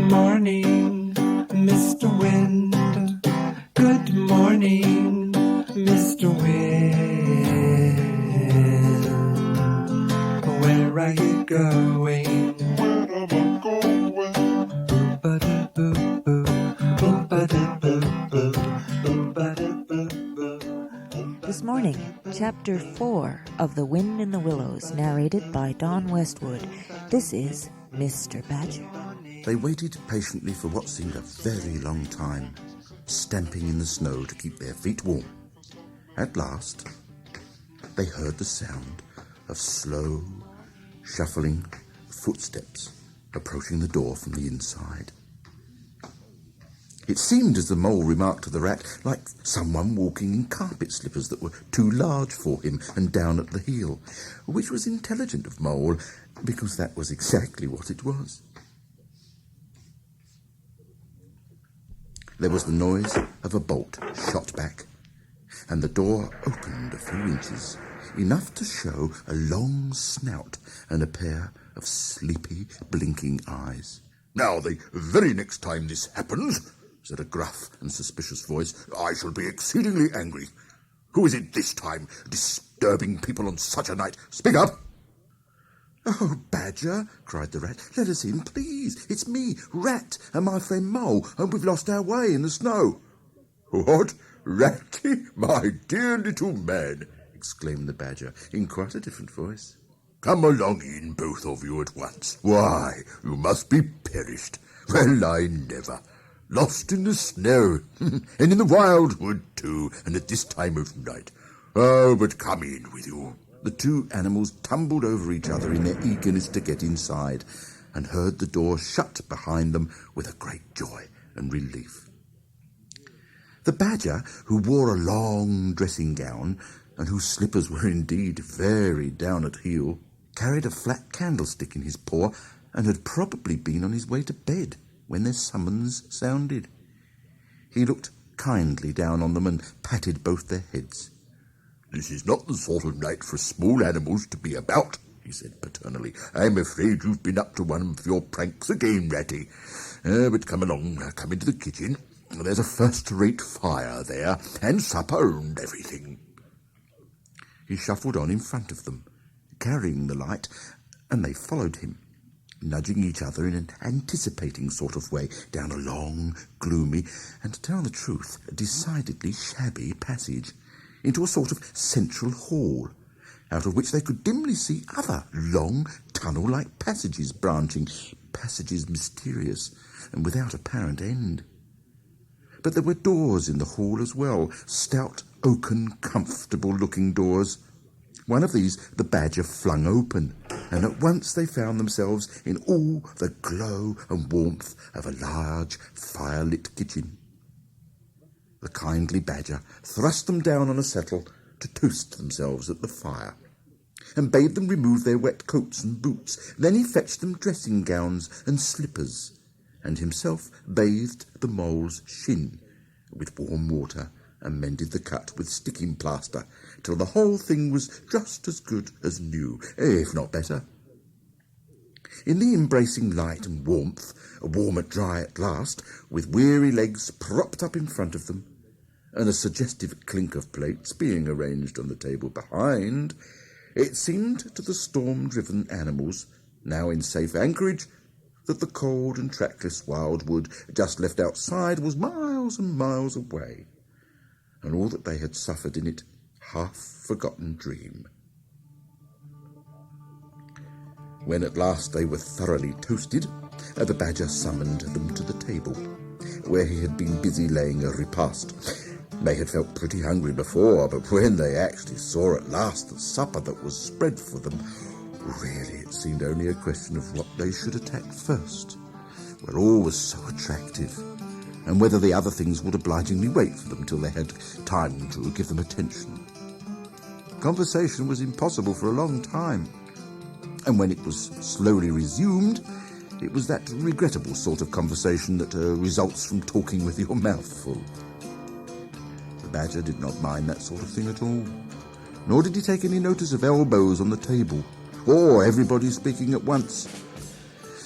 morning, Mr. Wind. Good morning, Mr. Wind. Where are you going? Where am I going? Boom-ba-da-boo-boo, boom-ba-da-boo-boo, boom-ba-da-boo-boo. This morning, Chapter 4 of The Wind in the Willows, narrated by Don Westwood. This is Mr. Badger. They waited patiently for what seemed a very long time, stamping in the snow to keep their feet warm. At last, they heard the sound of slow, shuffling footsteps approaching the door from the inside. It seemed, as the mole remarked to the rat, like someone walking in carpet slippers that were too large for him and down at the heel, which was intelligent of Mole, because that was exactly what it was. There was the noise of a bolt shot back, and the door opened a few inches, enough to show a long snout and a pair of sleepy, blinking eyes. Now, the very next time this happens, said a gruff and suspicious voice, I shall be exceedingly angry. Who is it this time, disturbing people on such a night? Speak up! "Oh, Badger," cried the rat, "let us in, please. It's me, Rat, and my friend Mole, and we've lost our way in the snow." What? Ratty, my dear little man, exclaimed the Badger, in quite a different voice. Come along in, both of you at once. Why, you must be perished. Well, I never. Lost in the snow, and in the wildwood too, and at this time of night. Oh, but come in with you. The two animals tumbled over each other in their eagerness to get inside, and heard the door shut behind them with a great joy and relief. The Badger, who wore a long dressing gown, and whose slippers were indeed very down at heel, carried a flat candlestick in his paw, and had probably been on his way to bed when their summons sounded. He looked kindly down on them and patted both their heads. This is not the sort of night for small animals to be about, he said paternally. I'm afraid you've been up to one of your pranks again, Ratty. But come along, come into the kitchen. There's a first-rate fire there, and supper and everything. He shuffled on in front of them, carrying the light, and they followed him, nudging each other in an anticipating sort of way down a long, gloomy, and to tell the truth, decidedly shabby passage, into a sort of central hall, out of which they could dimly see other long, tunnel-like passages branching, passages mysterious and without apparent end. But there were doors in the hall as well, stout, oaken, comfortable-looking doors. One of these the Badger flung open, and at once they found themselves in all the glow and warmth of a large, fire-lit kitchen. The kindly Badger thrust them down on a settle to toast themselves at the fire, and bade them remove their wet coats and boots. Then he fetched them dressing gowns and slippers, and himself bathed the mole's shin with warm water and mended the cut with sticking plaster till the whole thing was just as good as new, if not better. In the embracing light and warmth, warm and dry at last, with weary legs propped up in front of them, and a suggestive clink of plates being arranged on the table behind, it seemed to the storm-driven animals, now in safe anchorage, that the cold and trackless wildwood just left outside was miles and miles away, and all that they had suffered in it half-forgotten dream. When at last they were thoroughly toasted, the Badger summoned them to the table, where he had been busy laying a repast. They had felt pretty hungry before, but when they actually saw at last the supper that was spread for them, really it seemed only a question of what they should attack first, where all was so attractive, and whether the other things would obligingly wait for them till they had time to give them attention. Conversation was impossible for a long time, and when it was slowly resumed, it was that regrettable sort of conversation that results from talking with your mouth full. The Badger did not mind that sort of thing at all, nor did he take any notice of elbows on the table, or everybody speaking at once.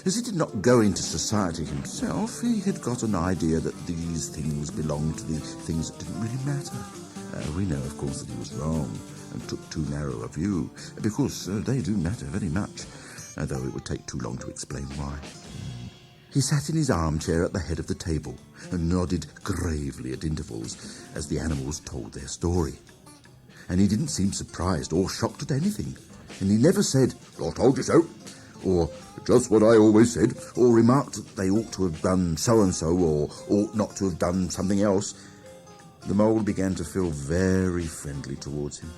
As he did not go into society himself, he had got an idea that these things belonged to the things that didn't really matter. We know, of course, that he was wrong and took too narrow a view, because they do matter very much, though it would take too long to explain why. He sat in his armchair at the head of the table and nodded gravely at intervals as the animals told their story. And he didn't seem surprised or shocked at anything, and he never said, "I told you so," or "just what I always said," or remarked that they ought to have done so-and-so or ought not to have done something else. The mole began to feel very friendly towards him.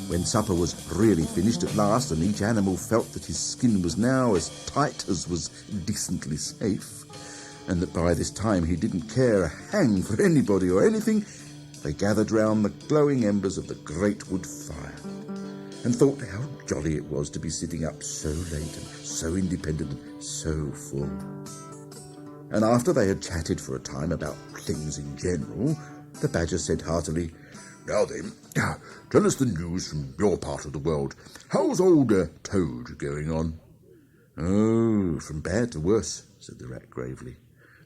When supper was really finished at last, and each animal felt that his skin was now as tight as was decently safe, and that by this time he didn't care a hang for anybody or anything, they gathered round the glowing embers of the great wood fire, and thought how jolly it was to be sitting up so late and so independent and so full. And after they had chatted for a time about things in general, the badger said heartily, "Now then, tell us the news from your part of the world. How's old Toad going on?" "Oh, from bad to worse," said the rat gravely,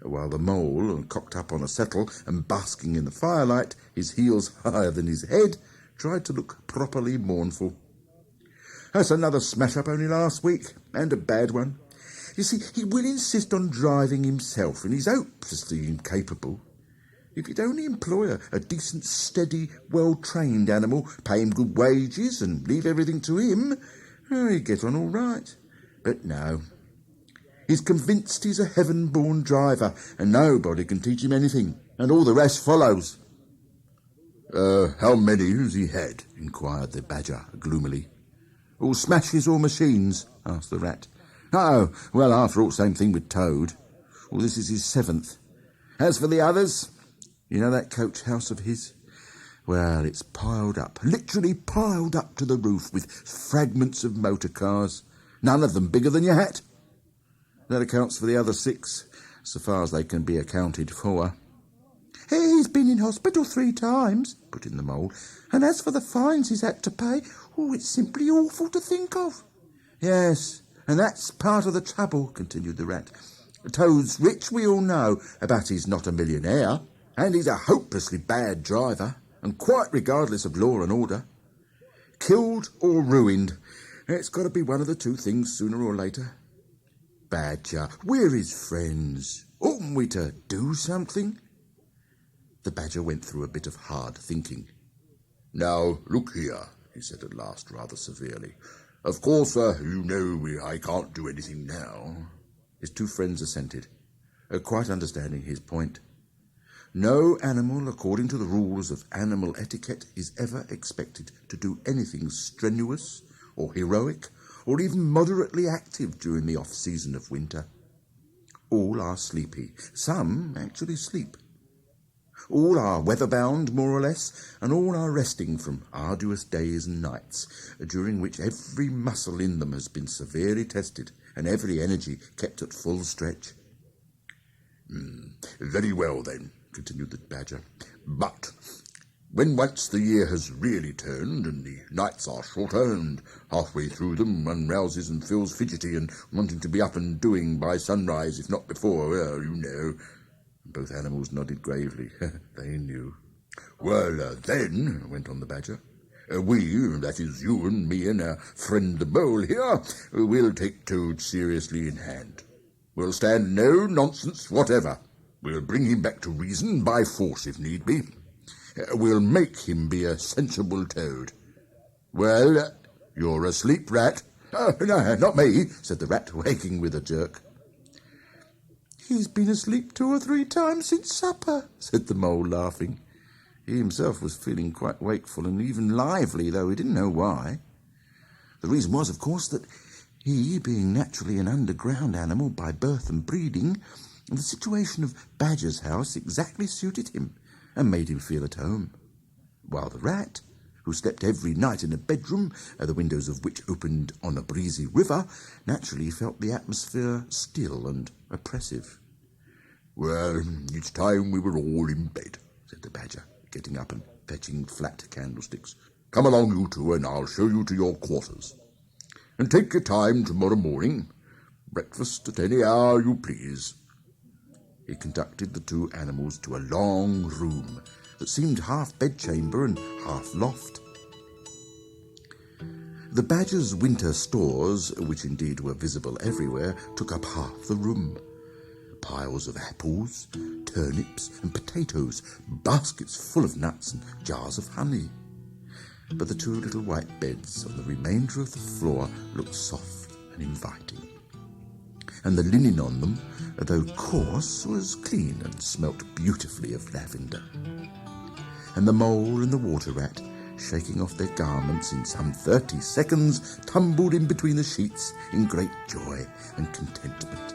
while the mole, cocked up on a settle and basking in the firelight, his heels higher than his head, tried to look properly mournful. "That's another smash-up only last week, and a bad one. You see, he will insist on driving himself, and he's hopelessly incapable. If you'd only employ a decent, steady, well-trained animal, pay him good wages and leave everything to him, he'd get on all right. But no. He's convinced he's a heaven-born driver, and nobody can teach him anything, and all the rest follows." "How many has he had?" inquired the badger gloomily. "All smashes or machines?" asked the rat. "Oh, well, after all, same thing with Toad. Well, this is his 7th. As for the others, you know that coach house of his? Well, it's piled up, literally piled up to the roof with fragments of motor cars, none of them bigger than your hat. That accounts for the other 6, so far as they can be accounted for." "He's been in hospital 3 times, put in the mole, "and as for the fines he's had to pay, it's simply awful to think of." "Yes, and that's part of the trouble," continued the rat. "Toad's rich, we all know, but he's not a millionaire, and he's a hopelessly bad driver, and quite regardless of law and order. Killed or ruined, it's got to be one of the two things sooner or later. Badger, we're his friends. Oughtn't we to do something?" The badger went through a bit of hard thinking. "Now, look here," he said at last, rather severely. "Of course, you know I can't do anything now." His 2 friends assented, quite understanding his point. No animal, according to the rules of animal etiquette, is ever expected to do anything strenuous or heroic or even moderately active during the off-season of winter. All are sleepy. Some actually sleep. All are weather-bound, more or less, and all are resting from arduous days and nights, during which every muscle in them has been severely tested and every energy kept at full stretch. "Very well, then," continued the badger. "But when once the year has really turned and the nights are shorter, and halfway through them one rouses and feels fidgety and wanting to be up and doing by sunrise, if not before, well, you know." Both animals nodded gravely. They knew. "Well, then," went on the badger, "we, that is you and me and our friend the mole here, will take Toad seriously in hand. We'll stand no nonsense whatever. We'll bring him back to reason by force if need be. We'll make him be a sensible Toad. Well, you're asleep, rat." "Oh, no, not me," said the rat, waking with a jerk. "He's been asleep 2 or 3 times since supper," said the mole, laughing. He himself was feeling quite wakeful and even lively, though he didn't know why. The reason was, of course, that he, being naturally an underground animal by birth and breeding, the situation of Badger's house exactly suited him and made him feel at home, while the rat, who slept every night in a bedroom, the windows of which opened on a breezy river, naturally felt the atmosphere still and oppressive. "Well, it's time we were all in bed," said the Badger, getting up and fetching flat candlesticks. "Come along, you two, and I'll show you to your quarters. And take your time tomorrow morning. Breakfast at any hour you please." He conducted the two animals to a long room that seemed half bedchamber and half loft. The Badger's winter stores, which indeed were visible everywhere, took up half the room. Piles of apples, turnips and potatoes, baskets full of nuts and jars of honey. But the two little white beds on the remainder of the floor looked soft and inviting, and the linen on them, though coarse, was clean and smelt beautifully of lavender. And the mole and the water rat, shaking off their garments in some 30 seconds, tumbled in between the sheets in great joy and contentment.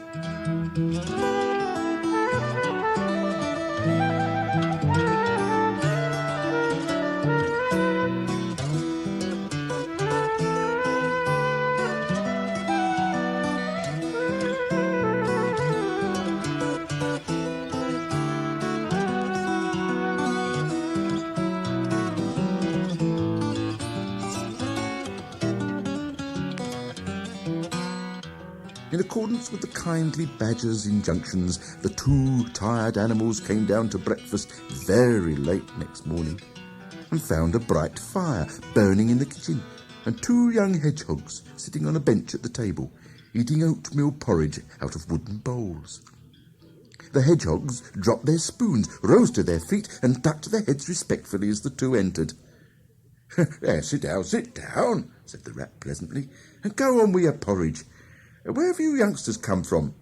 In accordance with the kindly Badger's injunctions, the two tired animals came down to breakfast very late next morning and found a bright fire burning in the kitchen and two young hedgehogs sitting on a bench at the table, eating oatmeal porridge out of wooden bowls. The hedgehogs dropped their spoons, rose to their feet, and ducked their heads respectfully as the two entered. Sit down, said the rat pleasantly, and go on with your porridge. Where have you youngsters come from?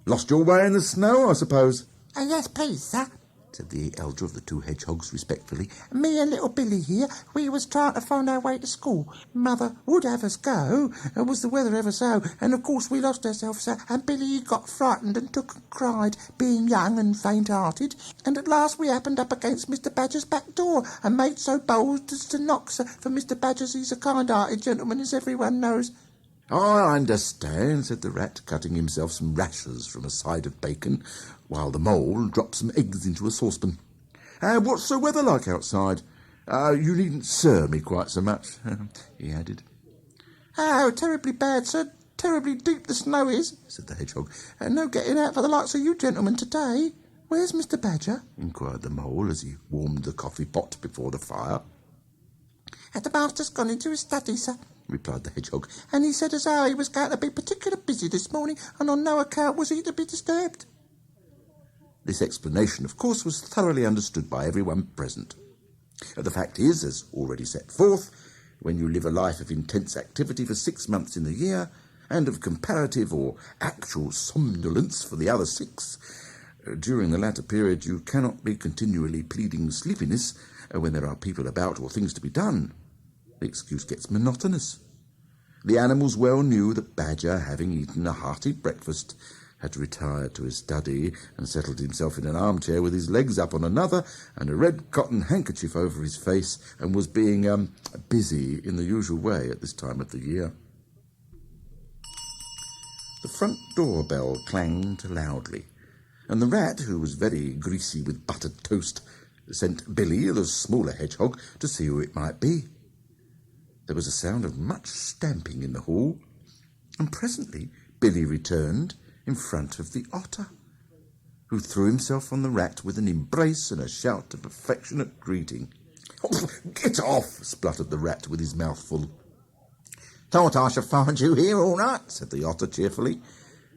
Lost your way in the snow, I suppose? Yes, please, sir, said the elder of the two hedgehogs respectfully. Me and little Billy here, we was trying to find our way to school. Mother would have us go, and was the weather ever so, and of course we lost ourselves, sir, and Billy he got frightened and took and cried, being young and faint-hearted, and at last we happened up against Mr. Badger's back door, and made so bold as to knock, sir, for Mr. Badger's he's a kind-hearted gentleman, as everyone knows. I understand, said the rat, cutting himself some rashers from a side of bacon, while the mole dropped some eggs into a saucepan. What's the weather like outside? You needn't sir me quite so much, he added. Oh, terribly bad, sir. Terribly deep the snow is, said the hedgehog, and no getting out for the likes of you gentlemen today. Where's Mr. Badger? Inquired the mole as he warmed the coffee pot before the fire. The master's gone into his study, sir, replied the hedgehog, and he said as how he was going to be particular busy this morning, and on no account was he to be disturbed. This explanation, of course, was thoroughly understood by everyone present. The fact is, as already set forth, when you live a life of intense activity for 6 months in the year, and of comparative or actual somnolence for the other 6, during the latter period you cannot be continually pleading sleepiness when there are people about or things to be done. The excuse gets monotonous. The animals well knew that Badger, having eaten a hearty breakfast, had retired to his study and settled himself in an armchair with his legs up on another and a red cotton handkerchief over his face, and was being busy in the usual way at this time of the year. The front door bell clanged loudly, and the rat, who was very greasy with buttered toast, sent Billy, the smaller hedgehog, to see who it might be. There was a sound of much stamping in the hall, and presently Billy returned in front of the otter, who threw himself on the rat with an embrace and a shout of affectionate greeting. "Oh, get off!" spluttered the rat with his mouth full. "Thought I should find you here all right," said the otter cheerfully.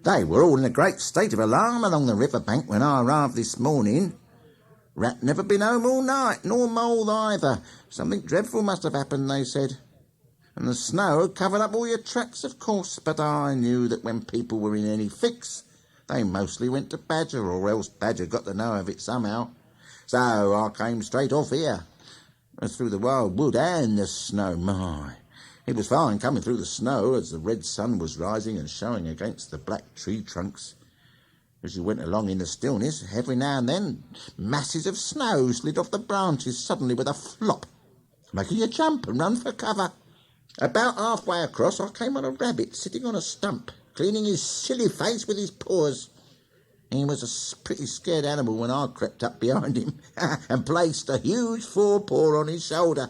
"They were all in a great state of alarm along the river bank when I arrived this morning. Rat never been home all night, nor mole either. Something dreadful must have happened, they said. And the snow had covered up all your tracks, of course, but I knew that when people were in any fix, they mostly went to Badger, or else Badger got to know of it somehow. So I came straight off here, through the wild wood and the snow. My, it was fine coming through the snow as the red sun was rising and showing against the black tree trunks. As you went along in the stillness, every now and then masses of snow slid off the branches suddenly with a flop. making a jump and run for cover. About halfway across, I came on a rabbit sitting on a stump, cleaning his silly face with his paws. He was a pretty scared animal when I crept up behind him and placed a huge forepaw on his shoulder.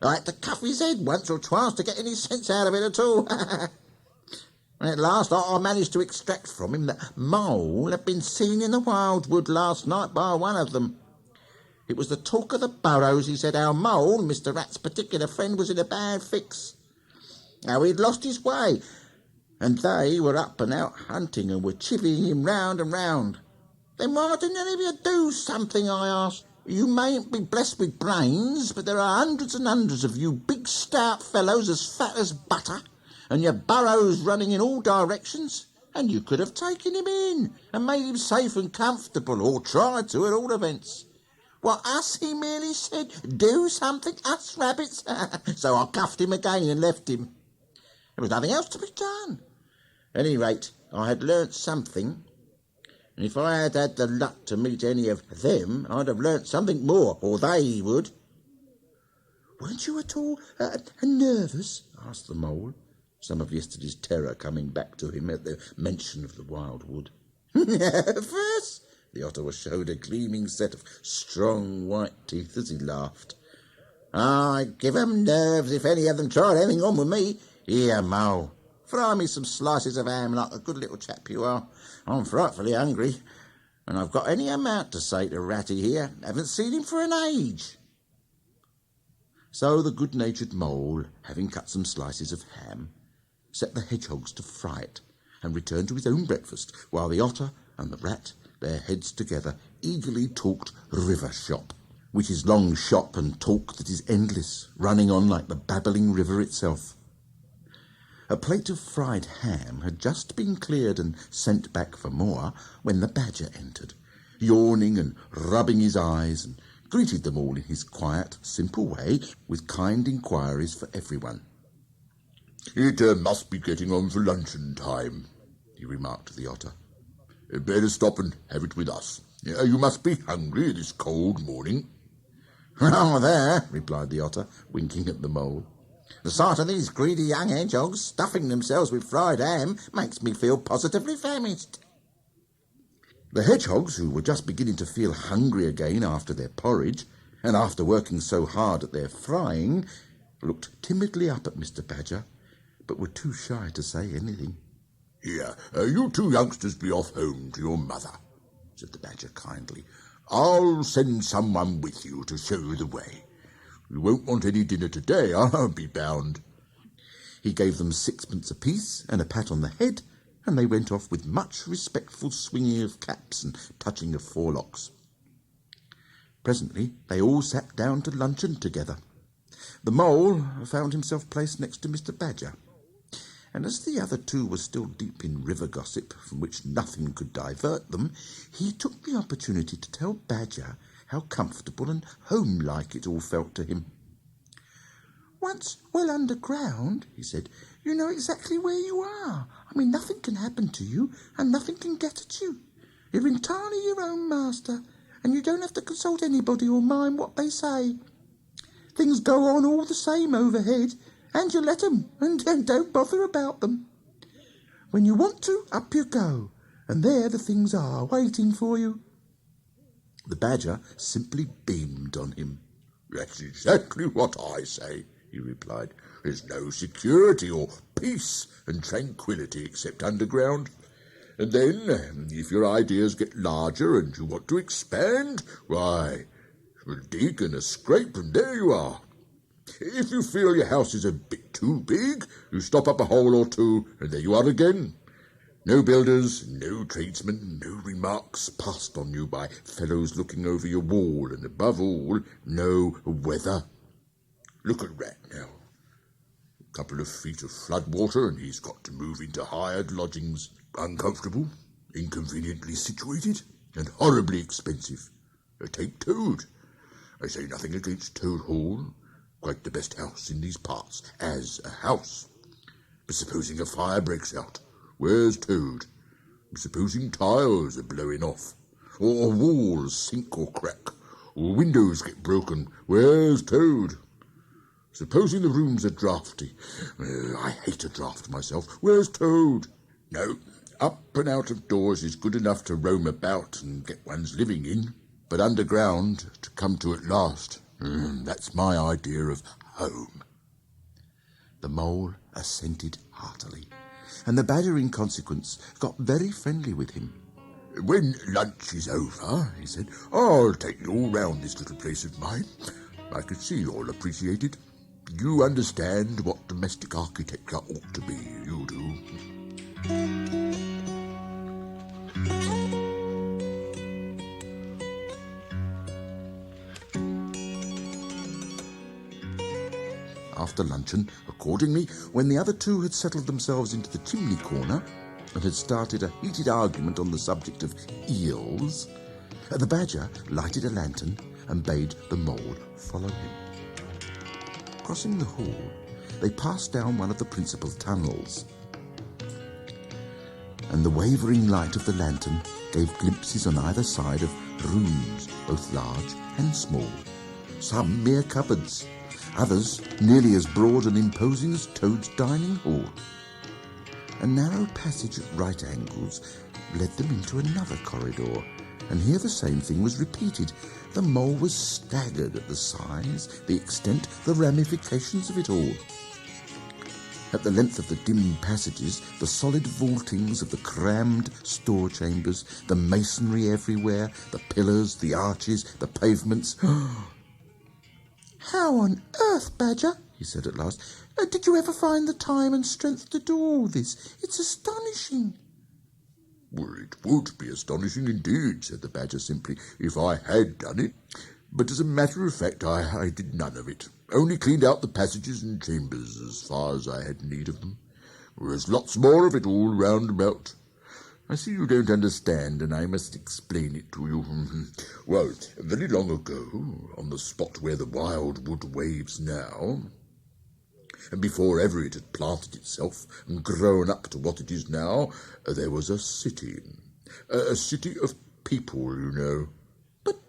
I had to cuff his head once or twice to get any sense out of it at all. And at last I managed to extract from him that Mole had been seen in the wildwood last night by one of them. It was the talk of the burrows, he said, how Mole, Mr. Rat's particular friend, was in a bad fix. How he'd lost his way, and they were up and out hunting and were chivying him round and round. Then why didn't any of you do something, I asked? You mayn't be blessed with brains, but there are hundreds and hundreds of you big stout fellows as fat as butter, and your burrows running in all directions, and you could have taken him in and made him safe and comfortable, or tried to at all events. Well, us, he merely said, do something, us rabbits. So I cuffed him again and left him. There was nothing else to be done. At any rate, I had learnt something, and if I had had the luck to meet any of them, I'd have learnt something more, or they would. Weren't you at all nervous? Asked the Mole, some of yesterday's terror coming back to him at the mention of the wildwood. Nervous? The Otter showed a gleaming set of strong white teeth as he laughed. I'd give 'em nerves if any of them tried anything on with me. Here, Mole, fry me some slices of ham like a good little chap you are. I'm frightfully hungry, and I've got any amount to say to Ratty here. Haven't seen him for an age. So the good-natured Mole, having cut some slices of ham, set the hedgehogs to fry it, and returned to his own breakfast, while the Otter and the Rat, their heads together, eagerly talked river shop, which is long shop and talk that is endless, running on like the babbling river itself. A plate of fried ham had just been cleared and sent back for more when the Badger entered, yawning and rubbing his eyes, and greeted them all in his quiet, simple way, with kind inquiries for everyone. It must be getting on for luncheon time, he remarked to the Otter. Better stop and have it with us. You must be hungry this cold morning. Oh, there, replied the Otter, winking at the Mole. The sight of these greedy young hedgehogs stuffing themselves with fried ham makes me feel positively famished. The hedgehogs, who were just beginning to feel hungry again after their porridge, and after working so hard at their frying, looked timidly up at Mr. Badger, but were too shy to say anything. Here, you two youngsters be off home to your mother, said the Badger kindly. I'll send someone with you to show you the way. You won't want any dinner today, I'll be bound. He gave them 6pence apiece and a pat on the head, and they went off with much respectful swinging of caps and touching of forelocks. Presently they all sat down to luncheon together. The Mole found himself placed next to Mr. Badger, and as the other two were still deep in river gossip, from which nothing could divert them, he took the opportunity to tell Badger how comfortable and home-like it all felt to him. "Once well underground," he said, "you know exactly where you are. I mean, nothing can happen to you, and nothing can get at you. You're entirely your own master, and you don't have to consult anybody or mind what they say. Things go on all the same overhead, and you let 'em, and don't bother about them. When you want to, up you go, and there the things are, waiting for you." The Badger simply beamed on him. That's exactly what I say, he replied. There's no security or peace and tranquillity except underground. And then, if your ideas get larger and you want to expand, why, a dig and a scrape and there you are. If you feel your house is a bit too big, you stop up a hole or two, and there you are again. No builders, no tradesmen, no remarks passed on you by fellows looking over your wall, and above all, no weather. Look at Rat now. A couple of feet of flood water, and he's got to move into hired lodgings. Uncomfortable, inconveniently situated, and horribly expensive. Take Toad. I say nothing against Toad Hall. Quite the best house in these parts, as a house. But supposing a fire breaks out, where's Toad? Supposing tiles are blowing off, or walls sink or crack, or windows get broken, where's Toad? Supposing the rooms are draughty. I hate a draught myself. Where's Toad? No, up and out of doors is good enough to roam about and get one's living in, but underground to come to at last. That's my idea of home. The Mole assented heartily, and the Badger in consequence got very friendly with him. When lunch is over, he said, I'll take you all round this little place of mine. I can see you'll appreciate it. You understand what domestic architecture ought to be, you do. After luncheon, accordingly, when the other two had settled themselves into the chimney corner and had started a heated argument on the subject of eels, the Badger lighted a lantern and bade the Mole follow him. Crossing the hall, they passed down one of the principal tunnels, and the wavering light of the lantern gave glimpses on either side of rooms, both large and small, some mere cupboards, others nearly as broad and imposing as Toad's dining hall. A narrow passage at right angles led them into another corridor, and here the same thing was repeated. The Mole was staggered at the size, the extent, the ramifications of it all. At the length of the dim passages, the solid vaultings of the crammed store chambers, the masonry everywhere, the pillars, the arches, the pavements. "How on earth, Badger," he said at last, "did you ever find the time and strength to do all this? It's astonishing." Well, it would be astonishing indeed, said the Badger simply, if I had done it. But as a matter of fact, I did none of it. Only cleaned out the passages and chambers as far as I had need of them. There's lots more of it all round about. I see you don't understand, and I must explain it to you. Well, very long ago, on the spot where the wild wood waves now, and before ever it had planted itself and grown up to what it is now, there was a city. A city of people, you know. "But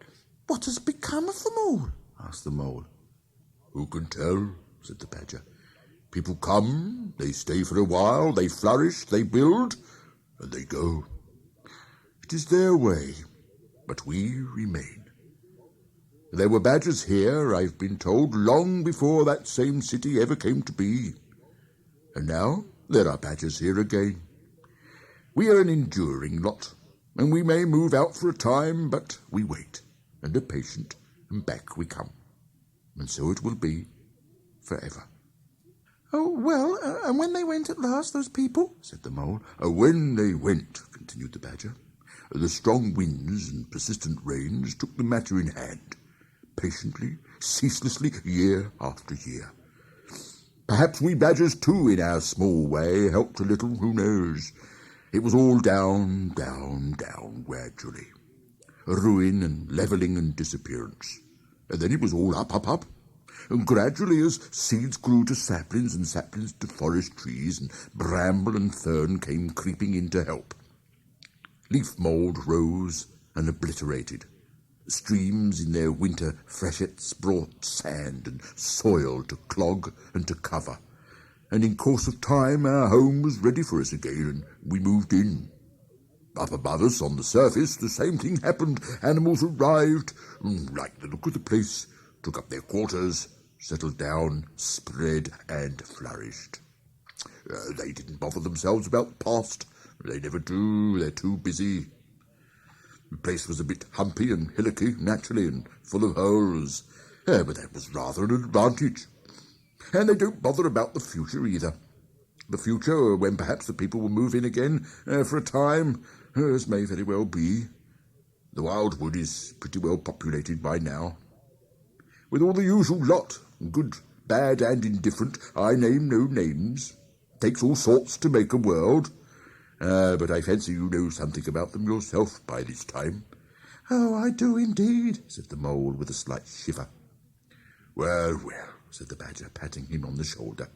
what has become of them all?" asked the Mole. Who can tell, said the Badger. People come, they stay for a while, they flourish, they build, and they go. It is their way, but we remain. There were badgers here, I've been told, long before that same city ever came to be. And now there are badgers here again. We are an enduring lot, and we may move out for a time, but we wait, and are patient, and back we come. And so it will be forever. "Oh, well, and when they went at last, those people?" said the Mole. When they went, continued the Badger, the strong winds and persistent rains took the matter in hand, patiently, ceaselessly, year after year. Perhaps we badgers, too, in our small way, helped a little, who knows? It was all down, down, down, gradually. Ruin and levelling and disappearance. And then it was all up, up, up. And gradually, as seeds grew to saplings and saplings to forest trees, and bramble and fern came creeping in to help. Leaf mould rose and obliterated. Streams in their winter freshets brought sand and soil to clog and to cover. And in course of time our home was ready for us again, and we moved in. Up above us on the surface the same thing happened. Animals arrived, liked the look of the place, took up their quarters, settled down, spread and flourished. They didn't bother themselves about the past. They never do. They're too busy. The place was a bit humpy and hillocky, naturally, and full of holes. But that was rather an advantage. And they don't bother about the future either. The future, when perhaps the people will move in again for a time, as may very well be. The wild wood is pretty well populated by now. With all the usual lot, good, bad, and indifferent, I name no names. Takes all sorts to make a world. But I fancy you know something about them yourself by this time. "Oh, I do indeed," said the Mole with a slight shiver. Well, well, said the Badger, patting him on the shoulder.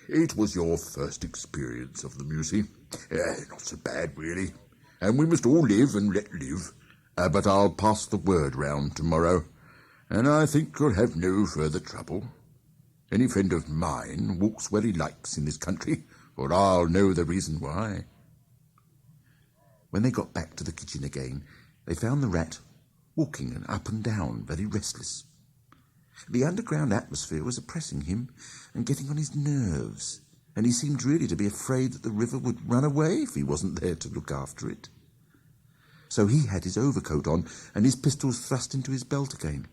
It was your first experience of them, you see. Not so bad, really. And we must all live and let live. But I'll pass the word round tomorrow, and I think you'll have no further trouble. Any friend of mine walks where he likes in this country, or I'll know the reason why." When they got back to the kitchen again, they found the rat walking up and down, very restless. The underground atmosphere was oppressing him and getting on his nerves, and he seemed really to be afraid that the river would run away if he wasn't there to look after it. So he had his overcoat on and his pistols thrust into his belt again.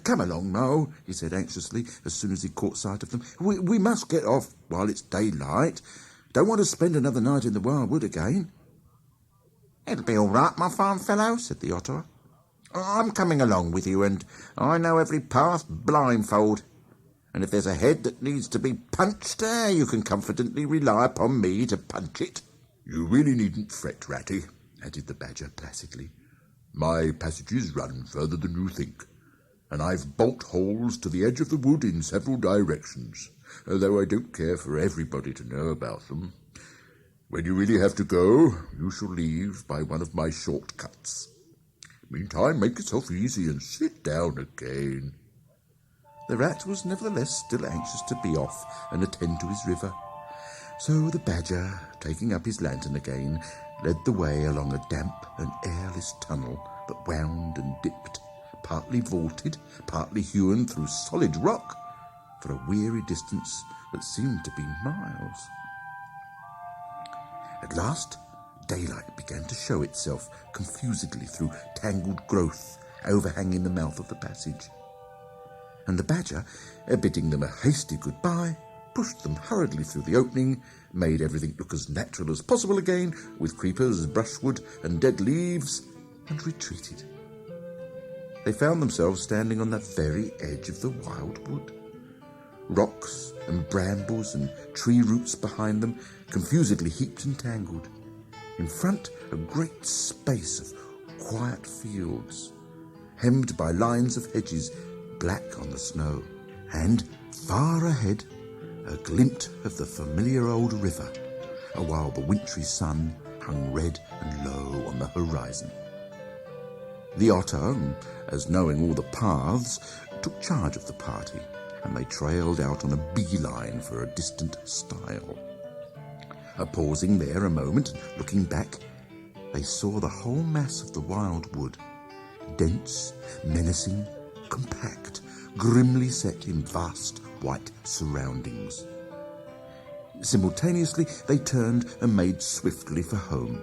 "Come along, Mo," he said anxiously as soon as he caught sight of them. We must get off while it's daylight. Don't want to spend another night in the wildwood again." "It'll be all right, my fine fellow," said the otter. "I'm coming along with you, and I know every path blindfold. And if there's a head that needs to be punched, you can confidently rely upon me to punch it." "You really needn't fret, Ratty," added the badger placidly. "My passages run further than you think, and I've bolt holes to the edge of the wood in several directions, though I don't care for everybody to know about them. When you really have to go, you shall leave by one of my short cuts. Meantime, make yourself easy and sit down again." The rat was nevertheless still anxious to be off and attend to his river. So the badger, taking up his lantern again, led the way along a damp and airless tunnel that wound and dipped, partly vaulted, partly hewn through solid rock, for a weary distance that seemed to be miles. At last, daylight began to show itself confusedly through tangled growth overhanging the mouth of the passage. And the badger, bidding them a hasty goodbye, pushed them hurriedly through the opening, made everything look as natural as possible again, with creepers, brushwood, and dead leaves, and retreated. They found themselves standing on the very edge of the wildwood. Rocks and brambles and tree roots behind them, confusedly heaped and tangled. In front, a great space of quiet fields, hemmed by lines of hedges, black on the snow. And far ahead, a glint of the familiar old river, while the wintry sun hung red and low on the horizon. The otter, as knowing all the paths, took charge of the party, and they trailed out on a beeline for a distant stile. Pausing there a moment, looking back, they saw the whole mass of the wildwood, dense, menacing, compact, grimly set in vast white surroundings. Simultaneously they turned and made swiftly for home,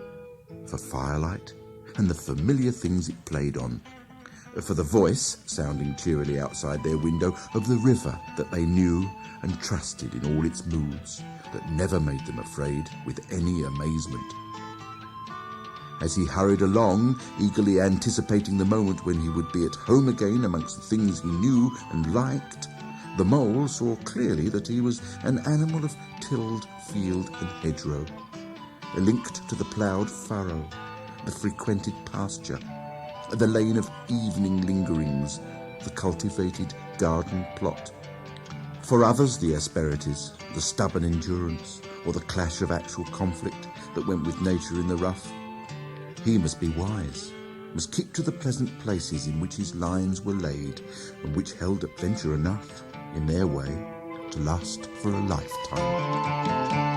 for firelight and the familiar things it played on, for the voice, sounding cheerily outside their window, of the river that they knew and trusted in all its moods, that never made them afraid with any amazement. As he hurried along, eagerly anticipating the moment when he would be at home again amongst the things he knew and liked, the mole saw clearly that he was an animal of tilled field and hedgerow, linked to the ploughed furrow, the frequented pasture, the lane of evening lingerings, the cultivated garden plot. For others, the asperities, the stubborn endurance, or the clash of actual conflict that went with nature in the rough. He must be wise, must keep to the pleasant places in which his lines were laid, and which held adventure enough, in their way, to last for a lifetime.